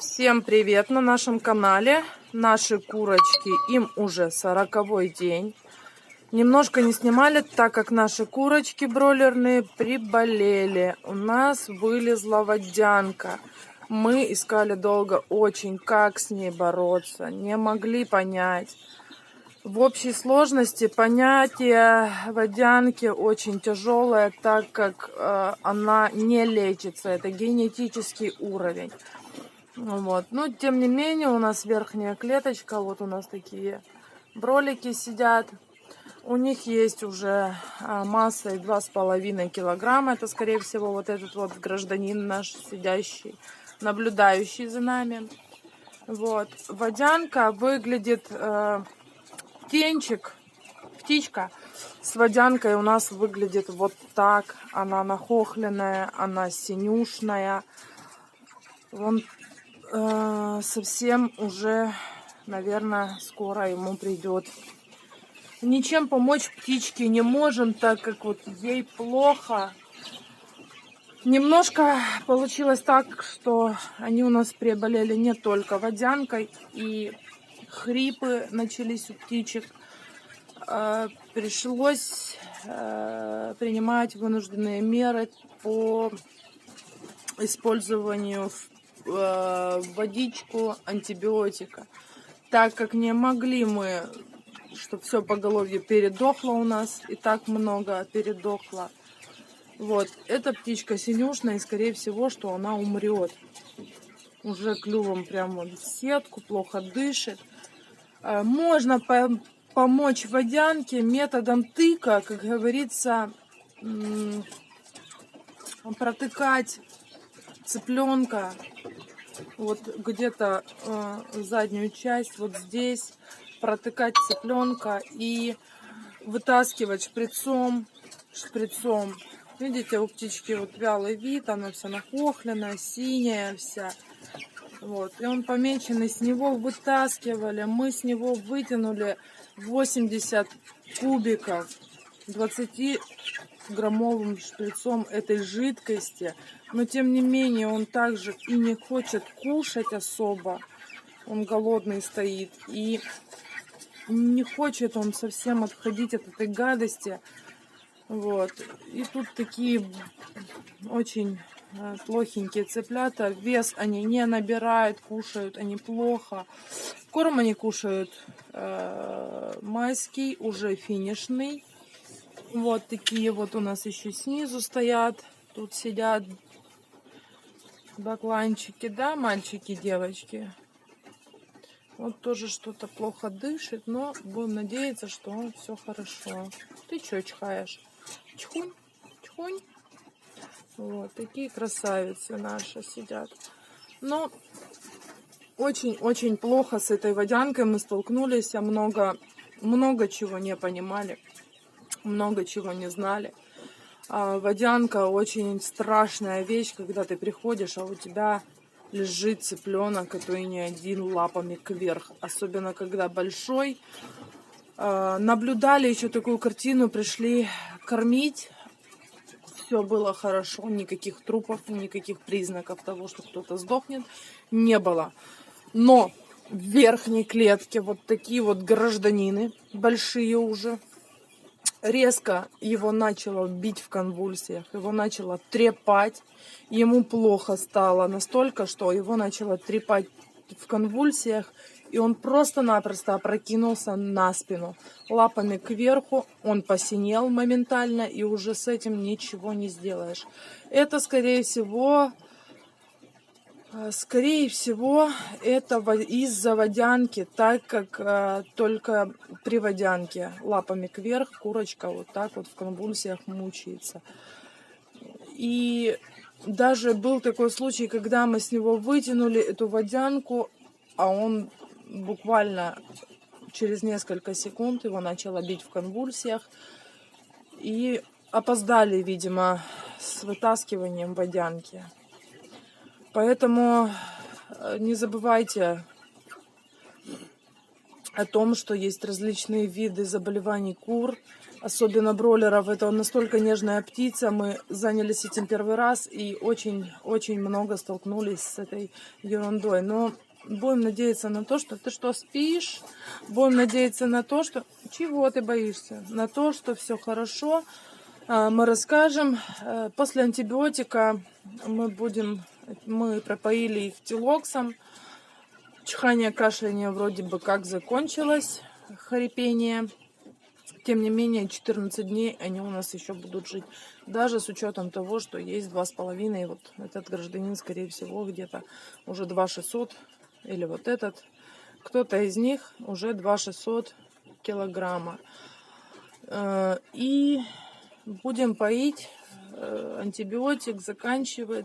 Всем привет на нашем канале. Наши курочки, им уже 40-й день. Немножко не снимали, так как наши курочки бройлерные приболели. У нас вылезла водянка. Мы искали долго очень, как с ней бороться. Не могли понять. В общей сложности понятие водянки очень тяжелое, так как она не лечится. Это генетический уровень. Вот. Но тем не менее у нас верхняя клеточка. Вот у нас такие бролики сидят. У них есть уже массой 2,5 килограмма. Это, скорее всего, вот этот вот гражданин наш сидящий, наблюдающий за нами. Вот. Водянка выглядит... птенчик, птичка с водянкой у нас выглядит вот так. Она нахохленная, она синюшная. Он совсем уже, наверное, скоро ему придет. Ничем помочь птичке не можем, так как вот ей плохо. Немножко получилось так, что они у нас приболели не только водянкой, и хрипы начались у птичек. Пришлось принимать вынужденные меры по использованию в водичку антибиотика, так как не могли мы, чтобы все поголовье передохло у нас, и так много передохло. Вот, эта птичка синюшная, и скорее всего, что она умрет. Уже клювом прямо в сетку, плохо дышит. Можно помочь водянке методом тыка, как говорится, протыкать цыпленка вот где-то заднюю часть, вот здесь, протыкать цыпленка и вытаскивать шприцом. Видите, у птички вот вялый вид, она вся нахохленная, синяя вся. Вот, и он помеченный, с него вытаскивали, мы с него вытянули 80 кубиков 20-граммовым шприцом этой жидкости. Но тем не менее он также и не хочет кушать особо, он голодный стоит, и не хочет он совсем отходить от этой гадости. Вот, и тут такие очень плохенькие цыплята. Вес они не набирают, кушают они плохо. Корм они кушают майский, уже финишный. Вот такие вот у нас еще снизу стоят. Тут сидят бакланчики, да, мальчики, девочки. Вот тоже что-то плохо дышит, но будем надеяться, что все хорошо. Ты че чихаешь? Чхунь, чхунь. Вот такие красавицы наши сидят. Но очень-очень плохо с этой водянкой мы столкнулись. Много чего не понимали, много чего не знали. Водянка очень страшная вещь, когда ты приходишь, а у тебя лежит цыпленок, а то и не один, лапами кверх. Особенно когда большой. Наблюдали еще такую картину, пришли кормить. Все было хорошо, никаких трупов, никаких признаков того, что кто-то сдохнет, не было. Но в верхней клетке вот такие вот гражданины, большие уже, резко его начало бить в конвульсиях, его начало трепать, ему плохо стало настолько, что его начало трепать в конвульсиях, и он просто-напросто опрокинулся на спину. Лапами кверху, он посинел моментально, и уже с этим ничего не сделаешь. Это, скорее всего, это из-за водянки, так как только при водянке лапами кверх курочка вот так вот в конвульсиях мучается. И даже был такой случай, когда мы с него вытянули эту водянку, а он буквально через несколько секунд его начало бить в конвульсиях. И опоздали, видимо, с вытаскиванием водянки. Поэтому не забывайте о том, что есть различные виды заболеваний кур, особенно бройлеров. Это настолько нежная птица. Мы занялись этим первый раз и очень много столкнулись с этой ерундой. Но будем надеяться на то, что ты что, спишь? Будем надеяться на то, что... Чего ты боишься? На то, что все хорошо. Мы расскажем. После антибиотика мы пропоили их тилоксом. Чихание, кашляние вроде бы как закончилось, хрипение. Тем не менее, 14 дней они у нас еще будут жить. Даже с учетом того, что есть 2,5. Вот этот гражданин, скорее всего, где-то уже 2,600. Или вот этот. Кто-то из них уже 2,600 килограмма. И будем поить. Антибиотик заканчивается.